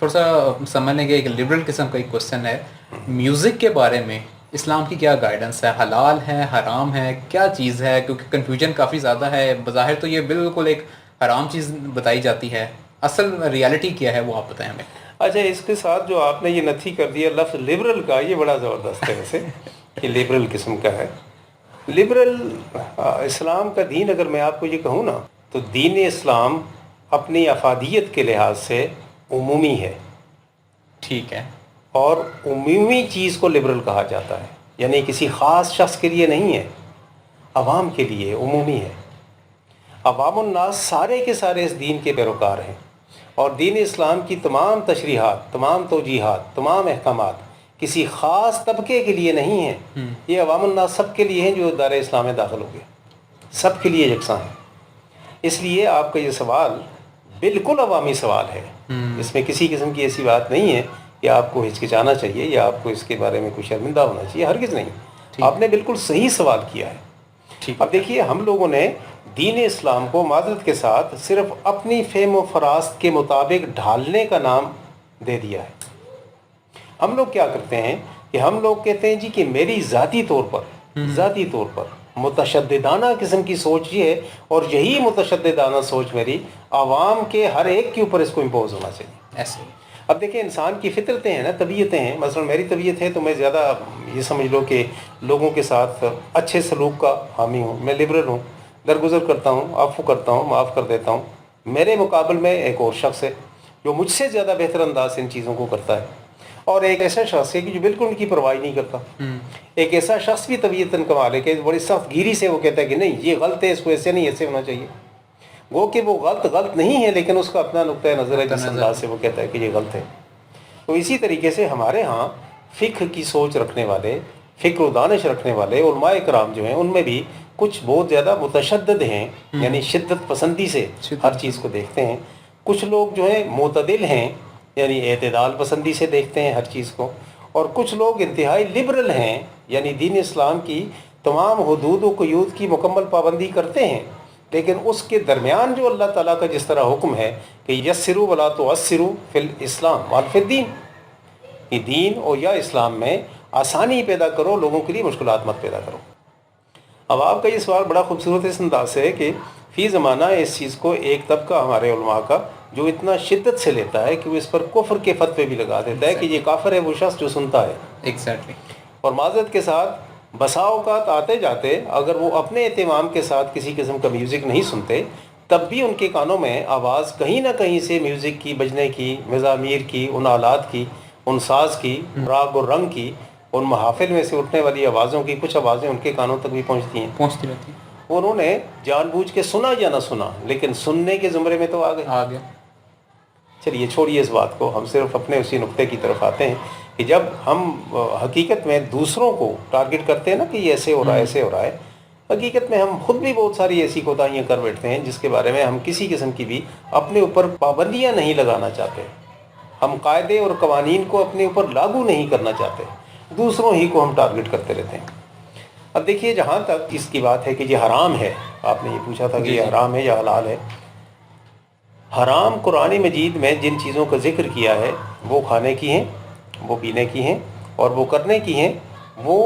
تھوڑا سا سمجھنے کے ایک لبرل قسم کا ایک کوشچن ہے، میوزک کے بارے میں اسلام کی کیا گائیڈنس ہے؟ حلال ہے، حرام ہے، کیا چیز ہے؟ کیونکہ کنفیوژن کافی زیادہ ہے، بظاہر تو یہ بالکل ایک حرام چیز بتائی جاتی ہے، اصل ریالٹی کیا ہے وہ آپ بتائیں ہمیں۔ اچھا، اس کے ساتھ جو آپ نے یہ نتھی کر دیا لفظ لبرل کا، یہ بڑا زبردست ہے ویسے کہ لبرل قسم کا ہے۔ لبرل اسلام کا دین اگر میں آپ کو یہ کہوں نا، تو دین اسلام اپنی افادیت کے لحاظ سے عمومی ہے، ٹھیک ہے، اور عمومی چیز کو لبرل کہا جاتا ہے، یعنی کسی خاص شخص کے لیے نہیں ہے، عوام کے لیے عمومی ہے۔ عوام الناس سارے کے سارے اس دین کے پیروکار ہیں، اور دین اسلام کی تمام تشریحات، تمام توجیحات، تمام احکامات کسی خاص طبقے کے لیے نہیں ہیں، یہ عوام الناس سب کے لیے ہیں جو دار اسلام میں داخل ہو گئے، سب کے لیے یکساں ہیں۔ اس لیے آپ کا یہ سوال بالکل عوامی سوال ہے، اس میں کسی قسم کی ایسی بات نہیں ہے کہ آپ کو ہچکچانا چاہیے یا آپ کو اس کے بارے میں کچھ شرمندہ ہونا چاہیے، ہرگز نہیں۔ آپ نے بالکل صحیح سوال کیا ہے۔ اب دیکھیے، ہم لوگوں نے دین اسلام کو معذرت کے ساتھ صرف اپنی فہم و فراست کے مطابق ڈھالنے کا نام دے دیا ہے۔ ہم لوگ کیا کرتے ہیں کہ ہم لوگ کہتے ہیں جی کہ میری ذاتی طور پر متشددانہ قسم کی سوچ یہ ہے، اور یہی متشددانہ سوچ میری عوام کے ہر ایک کے اوپر اس کو امپوز ہونا چاہیے۔ ایسے اب دیکھیں، انسان کی فطرتیں ہیں نا، طبیعتیں ہیں۔ مثلا میری طبیعت ہے تو میں زیادہ یہ سمجھ لو کہ لوگوں کے ساتھ اچھے سلوک کا حامی ہوں، میں لبرل ہوں، درگزر کرتا ہوں، عفو کرتا ہوں، معاف کر دیتا ہوں۔ میرے مقابل میں ایک اور شخص ہے جو مجھ سے زیادہ بہتر انداز سے ان چیزوں کو کرتا ہے، اور ایک ایسا شخص ہے کہ جو بالکل ان کی پرواہ نہیں کرتا۔ ایک ایسا شخص بھی طبیعتاً کمال ہے کہ بڑی سخت گیری سے وہ کہتا ہے کہ نہیں، یہ غلط ہے، اس کو ایسے نہیں، ایسے ہونا چاہیے۔ وہ کہ وہ غلط نہیں ہے، لیکن اس کا اپنا نقطۂ نظر ہے جس انداز سے وہ کہتا ہے کہ یہ غلط ہے۔ تو اسی طریقے سے ہمارے ہاں فقہ کی سوچ رکھنے والے، فکر و دانش رکھنے والے علماء کرام جو ہیں، ان میں بھی کچھ بہت زیادہ متشدد ہیں، یعنی شدت پسندی سے ہر چیز کو دیکھتے ہیں۔ کچھ لوگ جو ہیں معتدل ہیں، یعنی اعتدال پسندی سے دیکھتے ہیں ہر چیز کو، اور کچھ لوگ انتہائی لبرل ہیں، یعنی دین اسلام کی تمام حدود و قیود کی مکمل پابندی کرتے ہیں، لیکن اس کے درمیان جو اللہ تعالیٰ کا جس طرح حکم ہے کہ یسروا ولا تعسروا فی الاسلام وفی الدین، کہ دین اور یا اسلام میں آسانی پیدا کرو، لوگوں کے لیے مشکلات مت پیدا کرو۔ اب آپ کا یہ سوال بڑا خوبصورت اس انداز سے ہے کہ فی زمانہ اس چیز کو ایک طبقہ ہمارے علماء کا جو اتنا شدت سے لیتا ہے کہ وہ اس پر کفر کے فتوے بھی لگا دیتا ہے کہ یہ کافر ہے وہ شخص جو سنتا ہے۔ ایگزیکٹلی۔ اور معذرت کے ساتھ بسا اوقات آتے جاتے اگر وہ اپنے اہتمام کے ساتھ کسی قسم کا میوزک نہیں سنتے، تب بھی ان کے کانوں میں آواز کہیں نہ کہیں سے میوزک کی، بجنے کی، مزامیر کی، ان آلات کی، ان ساز کی، راگ اور رنگ کی، ان محافل میں سے اٹھنے والی آوازوں کی کچھ آوازیں ان کے کانوں تک بھی پہنچتی رہتی ہیں۔ انہوں نے جان بوجھ کے سنا یا نہ سنا، لیکن سننے کے زمرے میں تو آ گئے۔ چلیے چھوڑیے اس بات کو، ہم صرف اپنے اسی نقطے کی طرف آتے ہیں کہ جب ہم حقیقت میں دوسروں کو ٹارگٹ کرتے ہیں نا کہ یہ ایسے ہو رہا ہے، ایسے ہو رہا ہے، حقیقت میں ہم خود بھی بہت ساری ایسی کوتاہیاں کر بیٹھتے ہیں جس کے بارے میں ہم کسی قسم کی بھی اپنے اوپر پابندیاں نہیں لگانا چاہتے، ہم قاعدے اور قوانین کو اپنے اوپر لاگو نہیں کرنا چاہتے، دوسروں ہی کو ہم ٹارگٹ کرتے رہتے ہیں۔ اب دیکھیے، جہاں تک اس کی بات ہے کہ یہ حرام ہے، آپ نے یہ پوچھا تھا کہ یہ حرام ہے یا حلال ہے۔ حرام قرآن مجید میں جن چیزوں کا ذکر کیا ہے وہ کھانے کی ہیں، وہ پینے کی ہیں، اور وہ کرنے کی ہیں، وہ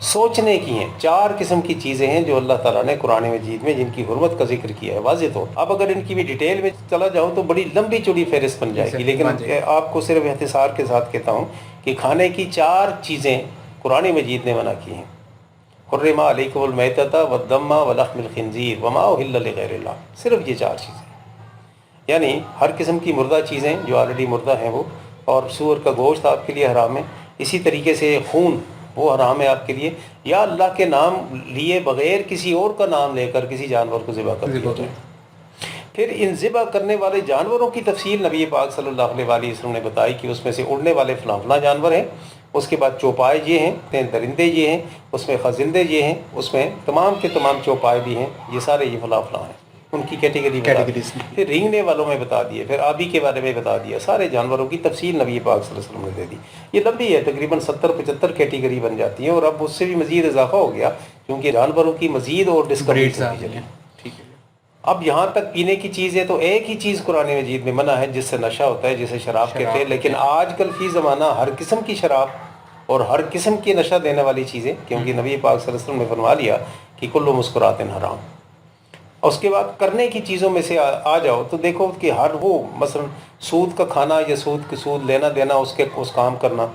سوچنے کی ہیں۔ 4 قسم کی چیزیں ہیں جو اللہ تعالیٰ نے قرآن مجید میں جن کی حرمت کا ذکر کیا ہے واضح طور۔ اب اگر ان کی بھی ڈیٹیل میں چلا جاؤں تو بڑی لمبی چوڑی فہرست بن جائے گی، لیکن آپ کو صرف اختصار کے ساتھ کہتا ہوں کہ کھانے کی 4 چیزیں قرآن مجید نے منع کی ہیں۔ حرم علیکم المیتۃ والدم ولحم الخنزیر وما اہل لغیر اللہ، صرف یہ 4 چیزیں، یعنی ہر قسم کی مردہ چیزیں جو آلریڈی مردہ ہیں وہ، اور سور کا گوشت آپ کے لیے حرام ہے، اسی طریقے سے خون وہ حرام ہے آپ کے لیے، یا اللہ کے نام لیے بغیر کسی اور کا نام لے کر کسی جانور کو ذبح کر دیا جائے۔ پھر ان ذبح کرنے والے جانوروں کی تفصیل نبی پاک صلی اللہ علیہ وسلم نے بتائی کہ اس میں سے اڑنے والے فلاں فلاں جانور ہیں، اس کے بعد چوپائے یہ ہیں، 3 درندے یہ ہیں، اس میں خزندے یہ ہیں، اس میں تمام کے تمام چوپائے بھی ہیں، یہ سارے یہ فلاں فلاں ہیں، ان کی کیٹیگری بتا دی۔ پھر رینگنے والوں میں بتا دیے، پھر آبی کے بارے میں بتا دیا، سارے جانوروں کی تفصیل نبی پاک صلی اللہ علیہ وسلم نے دے دی۔ یہ لمبی ہے، تقریباً 70-75 کیٹیگری بن جاتی ہیں، اور اب اس سے بھی مزید اضافہ ہو گیا کیونکہ جانوروں کی مزید اور ڈسکوریج ہوتی چلی۔ اب یہاں تک پینے کی چیز ہے تو ایک ہی چیز قرآن مجید میں منع ہے جس سے نشہ ہوتا ہے، جسے شراب کہتے ہیں، لیکن آج کل فی زمانہ ہر قسم کی شراب اور ہر قسم کی نشہ دینے والی چیزیں، کیونکہ نبی پاک صلی اللہ علیہ وسلم نے فرما لیا کہ کل مسکرات حرام. اور اس کے بعد کرنے کی چیزوں میں سے آ جاؤ تو دیکھو کہ ہر وہ مثلا سود کا کھانا یا سود لینا دینا، اس کام کرنا،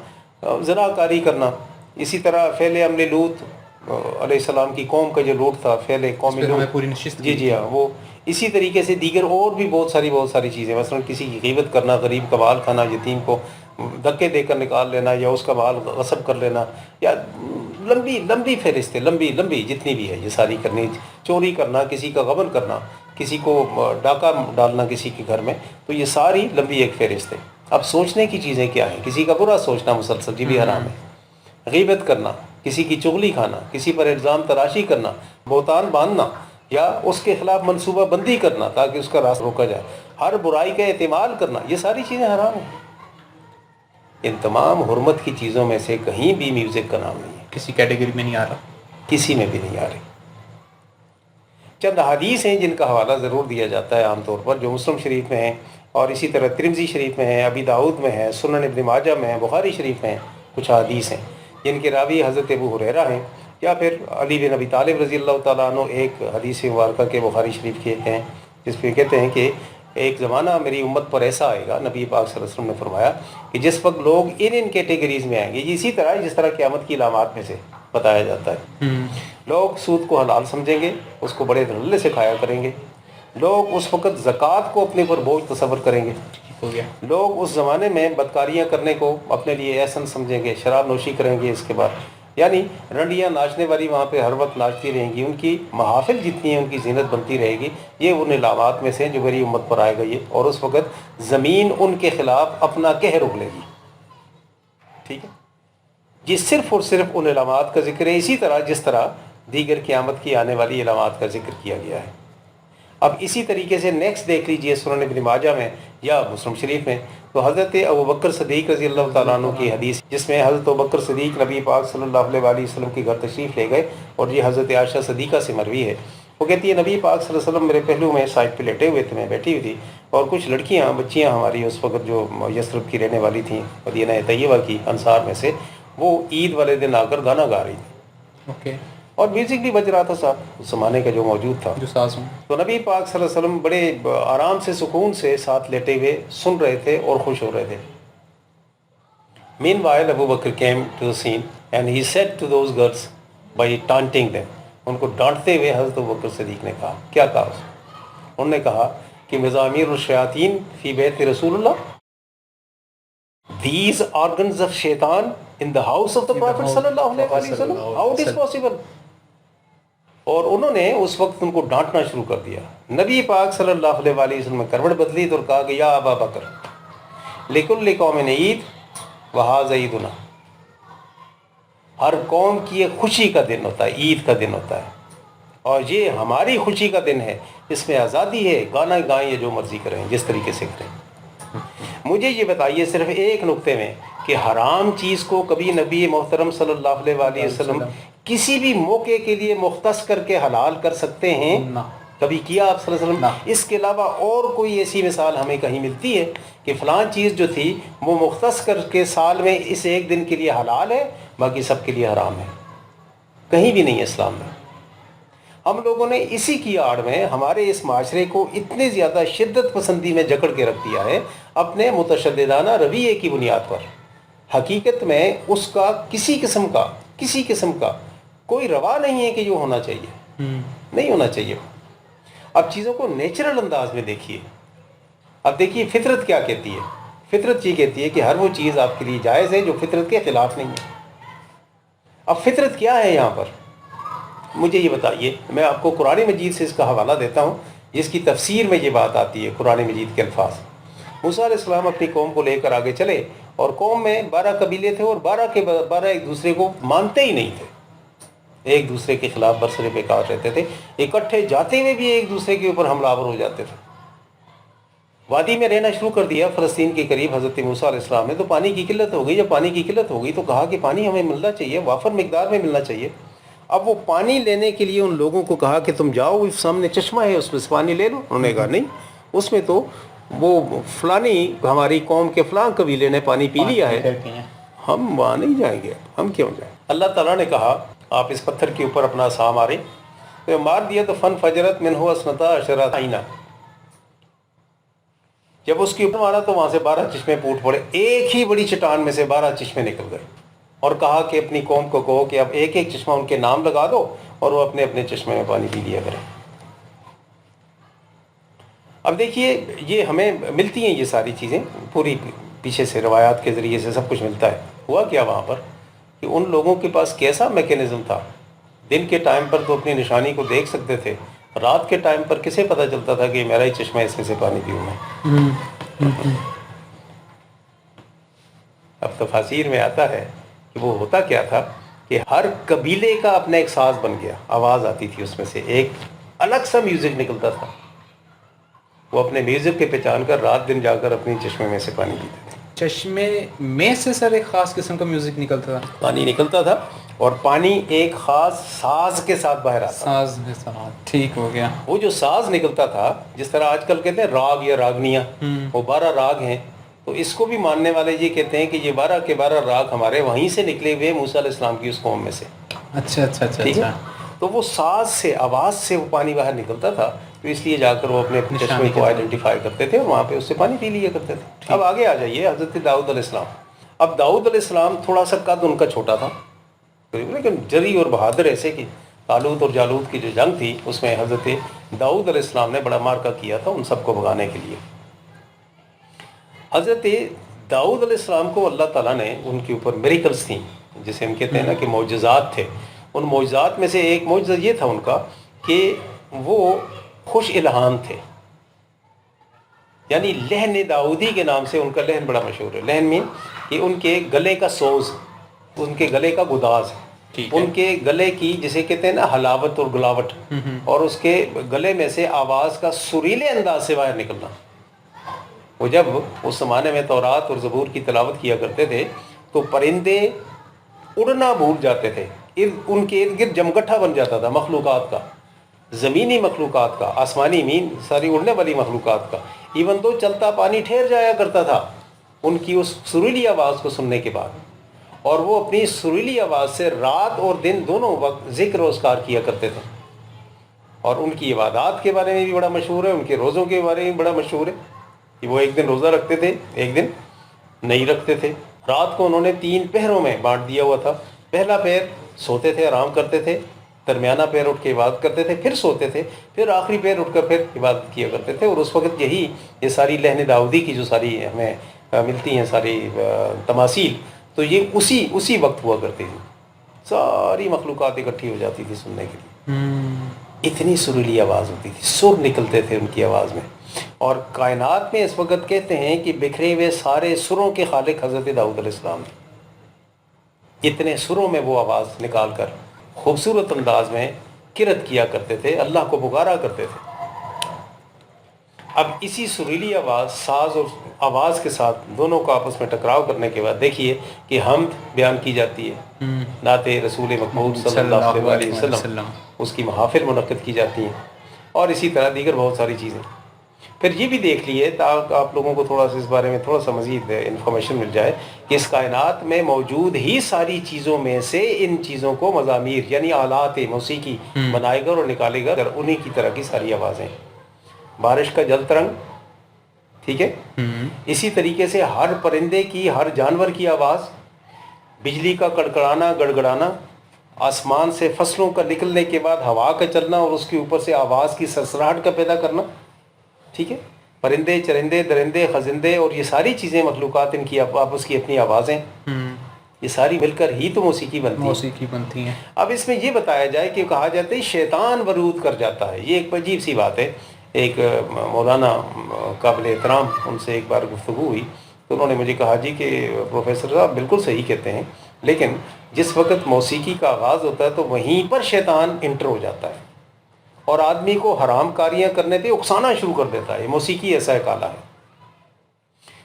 زنا کاری کرنا، اسی طرح فعل عمل لوط علیہ السلام کی قوم کا جو لوٹ تھا، فعل قوم لوط، جی ہاں، وہ اسی طریقے سے دیگر اور بھی بہت ساری چیزیں، مثلا کسی کی غیبت کرنا، غریب کا مال کھانا، یتیم کو دھکے دے کر نکال لینا، یا اس کا مال غصب کر لینا، یا لمبی فہرست ہے، لمبی جتنی بھی ہے یہ ساری کرنی، چوری کرنا، کسی کا غبن کرنا، کسی کو ڈاکہ ڈالنا کسی کے گھر میں، تو یہ ساری لمبی ایک فہرست ہے. اب سوچنے کی چیزیں کیا ہیں؟ کسی کا برا سوچنا مسلسل یہ بھی حرام ہے، غیبت کرنا، کسی کی چغلی کھانا، کسی پر الزام تراشی کرنا، بہتان باندھنا، یا اس کے خلاف منصوبہ بندی کرنا تاکہ اس کا راستہ روکا جائے، ہر برائی کا احتمال کرنا، یہ ساری چیزیں حرام ہیں. ان تمام حرمت کی چیزوں میں سے کہیں بھی میوزک کا نام نہیں ہے، کسی کیٹیگری میں نہیں آ رہا، کسی میں بھی نہیں آ رہی. چند حدیث ہیں جن کا حوالہ ضرور دیا جاتا ہے عام طور پر، جو مسلم شریف میں ہیں، اور اسی طرح ترمذی شریف میں ہیں، ابی داؤد میں ہیں، سنن ابن ماجہ میں ہیں، بخاری شریف میں ہیں. کچھ حدیث ہیں جن کے راوی حضرت ابو ہریرہ ہیں، یا پھر علی بن ابی طالب رضی اللہ تعالیٰ عنہ ایک حدیث مبارکہ کے بخاری شریف کے ہیں، جس پہ کہتے ہیں کہ ایک زمانہ میری امت پر ایسا آئے گا، نبی پاک صلی اللہ علیہ وسلم نے فرمایا کہ جس وقت لوگ ان کیٹیگریز میں آئیں گے، یہ اسی طرح جس طرح قیامت کی علامات میں سے بتایا جاتا ہے. لوگ سود کو حلال سمجھیں گے، اس کو بڑے دھڑلے سے کھایا کریں گے. لوگ اس وقت زکوٰۃ کو اپنے پر بوجھ تصور کریں گے. لوگ اس زمانے میں بدکاریاں کرنے کو اپنے لیے احسن سمجھیں گے، شراب نوشی کریں گے. اس کے بعد یعنی رنڈیاں ناچنے والی وہاں پہ ہر وقت ناچتی رہیں گی، ان کی محافل جتنی ہیں ان کی زینت بنتی رہے گی. یہ ان علامات میں سے جو میری امت پر آئے گا یہ. اور اس وقت زمین ان کے خلاف اپنا قہر اگلے گی. ٹھیک ہے، یہ صرف اور صرف ان علامات کا ذکر ہے، اسی طرح جس طرح دیگر قیامت کی آنے والی علامات کا ذکر کیا گیا ہے. اب اسی طریقے سے نیکسٹ دیکھ لیجئے سنن ابن ماجہ میں یا مسلم شریف میں، تو حضرت ابوبکر صدیق رضی اللہ تعالیٰ عنہ کی حدیث، جس میں حضرت ابوبکر صدیق نبی پاک صلی اللہ علیہ وسلم کے گھر تشریف لے گئے، اور یہ حضرت عائشہ صدیقہ سے مروی ہے. وہ کہتی ہے نبی پاک صلی اللہ علیہ وسلم میرے پہلو میں سائڈ پہ لیٹے ہوئے تھے، میں بیٹھی ہوئی تھی، اور کچھ بچیاں ہماری اس وقت جو یثرب کی رہنے والی تھیں، مدینہ طیبہ کی انصار میں سے، وہ عید والے دن آ کر گانا گا رہی تھی. اور میوزک بھی بج رہا تھا صاحب، اس زمانے کا جو موجود تھا، جو ساز ہوں. تو نبی پاک صلی اللہ علیہ وسلم بڑے آرام سے سکون سے ساتھ لیٹے ہوئے سن رہے تھے اور خوش ہو رہے تھے. Meanwhile, Abu Bakr came to the scene and he said to those girls by taunting them. ان کو ڈانٹتے ہوئے حضرت ابو بکر صدیق نے کہا، کیا کہا؟ انہوں نے کہا کہ مزامیر الشیاطین فی بیت رسول اللہ، these organs of shaitan in the house of the Prophet صلی اللہ علیہ وسلم, how it is possible. اور انہوں نے اس وقت ان کو ڈانٹنا شروع کر دیا. نبی پاک صلی اللہ علیہ وسلم نے کروٹ بدلی تو کہا کہ یا ابا بکر لکل قوم عید وہذا عیدنا، ہر قوم کی ایک خوشی کا دن ہوتا ہے، عید کا دن ہوتا ہے، اور یہ ہماری خوشی کا دن ہے، اس میں آزادی ہے، گانا گائیں یا جو مرضی کریں، جس طریقے سے کریں. مجھے یہ بتائیے صرف ایک نقطے میں کہ حرام چیز کو کبھی نبی محترم صلی اللہ علیہ وسلم کسی بھی موقع کے لیے مختص کر کے حلال کر سکتے ہیں؟ کبھی کیا آپ صلی اللہ علیہ وسلم؟ اس کے علاوہ اور کوئی ایسی مثال ہمیں کہیں ملتی ہے کہ فلان چیز جو تھی وہ مختص کر کے سال میں اس ایک دن کے لیے حلال ہے، باقی سب کے لیے حرام ہے؟ کہیں بھی نہیں ہے اسلام میں. ہم لوگوں نے اسی کی آڑ میں ہمارے اس معاشرے کو اتنی زیادہ شدت پسندی میں جکڑ کے رکھ دیا ہے اپنے متشددانہ رویے کی بنیاد پر. حقیقت میں اس کا کسی قسم کا کوئی روا نہیں ہے کہ جو ہونا چاہیے، نہیں ہونا چاہیے. اب چیزوں کو نیچرل انداز میں دیکھیے. اب دیکھیے فطرت کیا کہتی ہے. فطرت یہ کہتی ہے کہ ہر وہ چیز آپ کے لیے جائز ہے جو فطرت کے خلاف نہیں ہے. اب فطرت کیا ہے یہاں پر؟ مجھے یہ بتائیے. میں آپ کو قرآن مجید سے اس کا حوالہ دیتا ہوں جس کی تفسیر میں یہ بات آتی ہے. قرآن مجید کے الفاظ، موسیٰ علیہ السلام اپنی قوم کو لے کر آگے چلے، اور قوم میں 12 قبیلے تھے، اور 12 کے 12 ایک دوسرے کو مانتے ہی نہیں تھے، ایک دوسرے کے خلاف برسر پیکار رہتے تھے، اکٹھے جاتے ہوئے بھی ایک دوسرے کے اوپر حملہ آور ہو جاتے تھے. وادی میں رہنا شروع کر دیا فلسطین کے قریب حضرت موسیٰ علیہ السلام نے. تو پانی کی قلت ہو گئی. جب پانی کی قلت ہو گئی تو کہا کہ پانی ہمیں ملنا چاہیے، وافر مقدار میں ملنا چاہیے. اب وہ پانی لینے کے لیے ان لوگوں کو کہا کہ تم جاؤ سامنے چشمہ ہے اس میں سے پانی لے لو. انہوں نے کہا نہیں, اس میں تو وہ فلانی ہماری قوم کے فلاں قبیلے نے پانی پی لیا ہے, ہم وہاں نہیں جائیں گے, ہم کیوں جائیں. اللہ تعالیٰ نے کہا آپ اس پتھر کے اوپر اپنا عصا مارے, تو مار دیا تو فن فجرت منہ اثنتا عشرۃ عینہ, جب اس کے اوپر مارا تو وہاں سے 12 چشمے پھوٹ پڑے, ایک ہی بڑی چٹان میں سے 12 چشمے نکل گئے. اور کہا کہ اپنی قوم کو کہو کہ اب ایک ایک چشمہ ان کے نام لگا دو اور وہ اپنے اپنے چشمے میں پانی پی لیا کریں. اب دیکھیے یہ ہمیں ملتی ہیں یہ ساری چیزیں پوری پیچھے سے روایات کے ذریعے سے سب کچھ ملتا ہے. ہوا کیا وہاں پر کہ ان لوگوں کے پاس کیسا میکینزم تھا, دن کے ٹائم پر تو اپنی نشانی کو دیکھ سکتے تھے, رات کے ٹائم پر کسے پتہ چلتا تھا کہ میرا ہی چشمہ اس میں سے پانی پیوں میں. اب تفاسیر میں آتا ہے کہ وہ ہوتا کیا تھا کہ ہر قبیلے کا اپنا ایک ساز بن گیا, آواز آتی تھی اس میں سے, ایک الگ سا میوزک نکلتا تھا, وہ اپنے میوزک کے پہچان کر رات دن جا کر اپنی چشمے میں سے پانی پیتے تھے. چشمے میں سے سر ایک خاص قسم کا میوزک نکلتا تھا, پانی نکلتا تھا اور پانی ایک خاص ساز کے ساتھ باہر آتا, ساز کے ساتھ, ٹھیک ہو گیا. وہ جو ساز نکلتا تھا, جس طرح آج کل کہتے ہیں راگ یا راگنیاں, وہ 12 راگ ہیں, تو اس کو بھی ماننے والے یہ کہتے ہیں کہ یہ 12 کے 12 راگ ہمارے وہیں سے نکلے ہوئے موسیٰ علیہ السلام کی اس قوم میں سے. اچھا اچھا اچھا ٹھیک ہے, اچھا. تو وہ ساز سے, آواز سے وہ پانی باہر نکلتا تھا, تو اس لیے جا کر وہ اپنے چشمے کو آئیڈینٹیفائی کرتے تھے اور وہاں پہ اس سے پانی پی لیا کرتے تھے. اب آگے آ جائیے حضرت داؤد علیہ السلام. اب داؤد علیہ السلام تھوڑا سا قد ان کا چھوٹا تھا, لیکن جری اور بہادر, ایسے کہ طالوت اور جالوت کی جو جنگ تھی اس میں حضرت داؤد علیہ السلام نے بڑا مارکہ کیا تھا ان سب کو بھگانے کے لیے. حضرت داؤد علیہ السلام کو اللہ تعالیٰ نے ان کے اوپر میریکلز تھیں, جسے ہم کہتے ہیں نا کہ معجزات تھے. ان معجزات میں سے ایک معجزہ یہ تھا ان کا کہ وہ خوش الہام تھے, یعنی لہن داؤدی کے نام سے ان کا لہن بڑا مشہور ہے. لہن میں کہ ان کے گلے کا سوز, ان کے گلے کا گداز, ان کے گلے کی جسے کہتے ہیں نا حلاوت اور گلاوٹ, اور اس کے گلے میں سے آواز کا سریلے انداز سے باہر نکلنا. وہ جب اس زمانے میں تورات اور زبور کی تلاوت کیا کرتے تھے تو پرندے اڑنا بھول جاتے تھے, ان کے ارد گرد جمگٹھا بن جاتا تھا مخلوقات کا, زمینی مخلوقات کا, آسمانی مین ساری اڑنے والی مخلوقات کا. ایون تو چلتا پانی ٹھہر جایا کرتا تھا ان کی اس سریلی آواز کو سننے کے بعد, اور وہ اپنی سریلی آواز سے رات اور دن دونوں وقت ذکر و اذکار کیا کرتے تھے. اور ان کی عبادات کے بارے میں بھی بڑا مشہور ہے, ان کے روزوں کے بارے میں بڑا مشہور ہے کہ وہ ایک دن روزہ رکھتے تھے, ایک دن نہیں رکھتے تھے. رات کو انہوں نے 3 پہروں میں بانٹ دیا ہوا تھا. پہلا پہر سوتے تھے, آرام کرتے تھے, درمیانہ پیر اٹھ کے عبادت کرتے تھے, پھر سوتے تھے, پھر آخری پیر اٹھ کر پھر عبادت کیا کرتے تھے. اور اس وقت یہی یہ ساری لہن داؤدی کی جو ساری ہمیں ملتی ہیں ساری تماثیل, تو یہ اسی وقت ہوا کرتی تھی. ساری مخلوقات اکٹھی ہو جاتی تھی سننے کے لیے. اتنی سریلی آواز ہوتی تھی, سر نکلتے تھے ان کی آواز میں. اور کائنات میں اس وقت کہتے ہیں کہ بکھرے ہوئے سارے سروں کے خالق حضرت داؤد علیہ السلام نے. اتنے سروں میں وہ آواز نکال کر خوبصورت انداز میں کرت کیا کرتے تھے, اللہ کو پکارا کرتے تھے. اب اسی سریلی آواز, ساز اور آواز کے ساتھ دونوں کو آپس میں ٹکراؤ کرنے کے بعد دیکھیے کہ حمد بیان کی جاتی ہے, نعت رسول مقبول صلی اللہ علیہ وسلم, اس کی محافل منعقد کی جاتی ہیں, اور اسی طرح دیگر بہت ساری چیزیں. پھر یہ بھی دیکھ لیے تاکہ آپ لوگوں کو تھوڑا سا اس بارے میں تھوڑا سا مزید انفارمیشن مل جائے کہ اس کائنات میں موجود ہی ساری چیزوں میں سے ان چیزوں کو مزامیر یعنی آلات موسیقی بنائے گا اور نکالے گا, انہی کی طرح کی ساری آوازیں. بارش کا جل ترنگ, ٹھیک ہے, اسی طریقے سے ہر پرندے کی, ہر جانور کی آواز, بجلی کا کڑکڑانا گڑگڑانا, آسمان سے فصلوں کا نکلنے کے بعد ہوا کا چلنا اور اس کے اوپر سے آواز کی سرسراہٹ کا پیدا کرنا, ٹھیک ہے, پرندے چرندے درندے خزندے اور یہ ساری چیزیں مخلوقات, ان کی آپس کی اپنی آوازیں, یہ ساری مل کر ہی تو موسیقی بنتی ہیں. اب اس میں یہ بتایا جائے کہ کہا جاتا ہے شیطان ورود کر جاتا ہے. یہ ایک عجیب سی بات ہے. ایک مولانا قابل احترام, ان سے ایک بار گفتگو ہوئی تو انہوں نے مجھے کہا جی کہ پروفیسر صاحب بالکل صحیح کہتے ہیں, لیکن جس وقت موسیقی کا آغاز ہوتا ہے تو وہیں پر شیطان انٹر ہو جاتا ہے اور آدمی کو حرام کاریاں کرنے پہ اکسانا شروع کر دیتا ہے. موسیقی ایسا ایک آلہ ہے.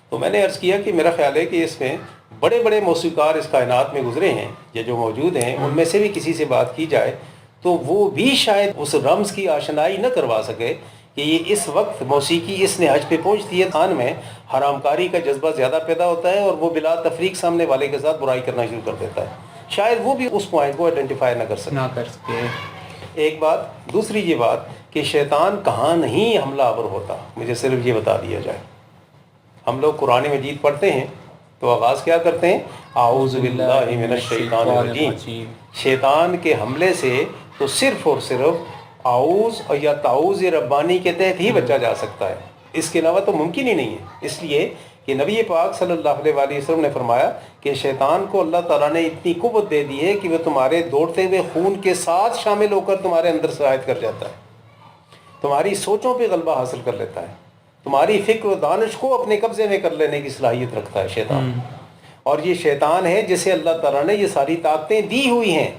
تو میں نے عرض کیا کہ میرا خیال ہے کہ اس میں بڑے بڑے موسیقار اس کائنات میں گزرے ہیں یا جو موجود ہیں، ان میں سے بھی کسی سے بات کی جائے تو وہ بھی شاید اس رمز کی آشنائی نہ کروا سکے کہ یہ اس وقت موسیقی اس نہج پہ پہنچتی ہے، خان میں حرام کاری کا جذبہ زیادہ پیدا ہوتا ہے اور وہ بلا تفریق سامنے والے کے ساتھ برائی کرنا شروع کر دیتا ہے، شاید وہ بھی اس پوائنٹ کو آئیڈینٹیفائی نہ کر سکے۔ ایک بات، دوسری یہ بات کہ شیطان کہاں نہیں حملہ آور ہوتا، مجھے صرف یہ بتا دیا جائے۔ ہم لوگ قرآن مجید پڑھتے ہیں تو آغاز کیا کرتے ہیں؟ اعوذ باللہ من الشیطان الرجیم۔ شیطان کے حملے سے تو صرف اور صرف اعوذ یا تعوذ ربانی کے تحت ہی بچا جا سکتا ہے، اس کے علاوہ تو ممکن ہی نہیں ہے، اس لیے کہ نبی پاک صلی اللہ علیہ وسلم نے فرمایا کہ شیطان کو اللہ تعالیٰ نے اتنی قوت دے دی ہے کہ وہ تمہارے دوڑتے ہوئے خون کے ساتھ شامل ہو کر تمہارے اندر سرایت کر جاتا ہے، تمہاری سوچوں پہ غلبہ حاصل کر لیتا ہے، تمہاری فکر و دانش کو اپنے قبضے میں کر لینے کی صلاحیت رکھتا ہے شیطان۔ اور یہ شیطان ہے جسے اللہ تعالیٰ نے یہ ساری طاقتیں دی ہوئی ہیں۔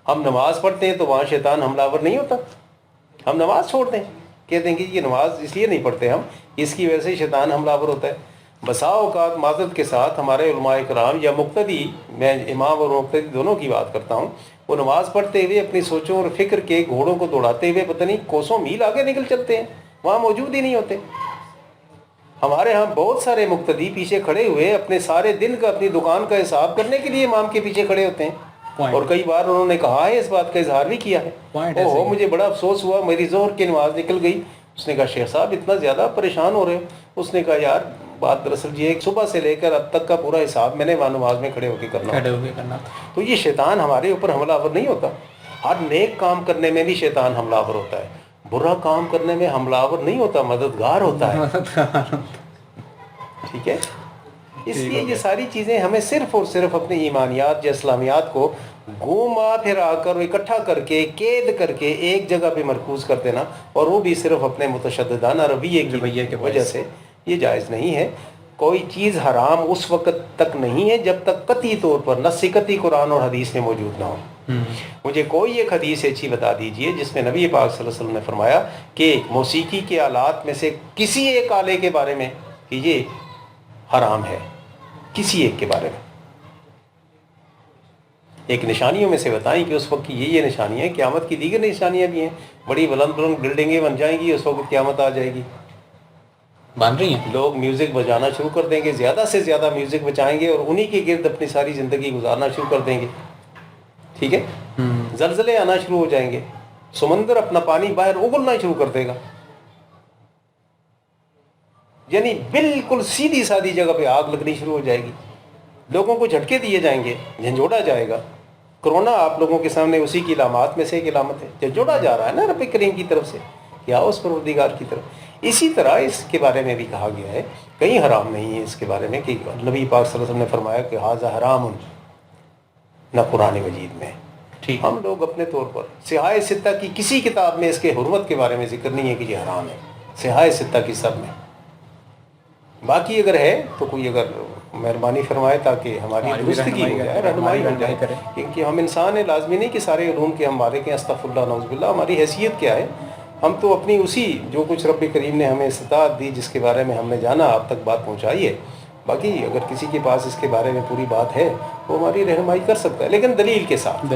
ہم نماز پڑھتے ہیں تو وہاں شیطان حملہ آور نہیں ہوتا، ہم نماز چھوڑ دیں، کہتے ہیں کہ یہ نماز اس لیے نہیں پڑھتے ہم، اس کی وجہ سے شیطان حملہ آور ہوتا ہے۔ بسا اوقات معذرت کے ساتھ ہمارے علماء کرام یا مقتدی، میں امام اور مقتدی دونوں کی بات کرتا ہوں، وہ نماز پڑھتے ہوئے اپنی سوچوں اور فکر کے گھوڑوں کو دوڑاتے ہوئے پتہ نہیں کوسوں میل آگے نکل چلتے ہیں، وہاں موجود ہی نہیں ہوتے۔ ہمارے ہاں بہت سارے مقتدی پیچھے کھڑے ہوئے اپنے سارے دن کا، اپنی دکان کا حساب کرنے کے لیے امام کے پیچھے کھڑے ہوتے ہیں، اور کئی بار انہوں نے کہا ہے، اس بات کا اظہار بھی کیا ہے، اوہ مجھے بڑا افسوس ہوا، میری ظہر کی نماز نکل گئی۔ اس نے کہا شیخ صاحب اتنا زیادہ پریشان ہو رہے ہو؟ اس نے کہا یار بات دراصل یہ ہے کہ صبح سے لے کر اب تک کا پورا حساب میں نے وہاں نماز میں کھڑے ہو کے کرنا۔ تو یہ شیطان ہمارے اوپر حملہ آور نہیں ہوتا، ہر نیک کام کرنے میں بھی شیطان حملہ آور ہوتا ہے، برا کام کرنے میں حملہ آور نہیں ہوتا، مددگار ہوتا ہے، ٹھیک ہے؟ اس لیے یہ ساری چیزیں ہمیں صرف اور صرف اپنی ایمانیات یا اسلامیات کو گھوما پھرا کر اکٹھا کر کے قید کر کے ایک جگہ پہ مرکوز کر دینا، اور وہ بھی صرف اپنے متشددانہ رویے کی وجہ سے، یہ جائز نہیں ہے۔ کوئی چیز حرام اس وقت تک نہیں ہے جب تک قطعی طور پر نص قطعی قرآن اور حدیث میں موجود نہ ہو۔ مجھے کوئی ایک حدیث ایسی بتا دیجئے جس میں نبی پاک صلی اللہ علیہ وسلم نے فرمایا کہ موسیقی کے آلات میں سے کسی ایک آلے کے بارے میں کہ یہ حرام ہے، کسی ایک کے بارے میں ایک نشانیوں میں سے بتائیں کہ اس وقت کی یہ نشانیاں ہیں، قیامت کی دیگر نشانیاں بھی ہیں، بڑی بلند بلند بلڈنگیں بن جائیں گی، اس وقت قیامت آ جائے گی، بن رہی ہیں، لوگ میوزک بجانا شروع کر دیں گے، زیادہ سے زیادہ میوزک بجائیں گے اور انہی کے گرد اپنی ساری زندگی گزارنا شروع کر دیں گے، ٹھیک ہے؟ زلزلے آنا شروع ہو جائیں گے، سمندر اپنا پانی باہر اگلنا شروع کر دے گا، یعنی بالکل سیدھی سادھی جگہ پہ آگ لگنی شروع ہو جائے گی، لوگوں کو جھٹکے دیے جائیں گے، جھنجھوڑا جائے گا۔ کرونا آپ لوگوں کے سامنے اسی کی علامات میں سے ایک علامت ہے، جھنجھوڑا جا رہا ہے نا رب کریم کی طرف سے یا اس پروردگار کی طرف۔ اسی طرح اس کے بارے میں بھی کہا گیا ہے، کہیں حرام نہیں ہے اس کے بارے میں، کہ نبی پاک صلی اللہ علیہ وسلم نے فرمایا کہ ھذا حرام، نہ قرآن مجید میں۔ ہم لوگ اپنے طور پر صحاح ستہ کی کسی کتاب میں اس کے حرمت کے بارے میں ذکر نہیں ہے کہ یہ حرام ہے، صحاح ستہ کی سب میں، باقی اگر ہے تو کوئی اگر مہربانی فرمائے تاکہ ہماری درستگی ہو جائے، رہنمائی ہو جائے، کیونکہ ہم انسان ہیں، لازمی نہیں کہ سارے علوم کے ہم مالک ہیں، استغفر اللہ نعوذ باللہ، ہماری حیثیت کیا ہے، ہم تو اپنی اسی جو کچھ رب کریم نے ہمیں استطاعت دی، جس کے بارے میں ہم نے جانا، آپ تک بات پہنچائی ہے، باقی اگر کسی کے پاس اس کے بارے میں پوری بات ہے وہ ہماری رہنمائی کر سکتا ہے، لیکن دلیل کے ساتھ۔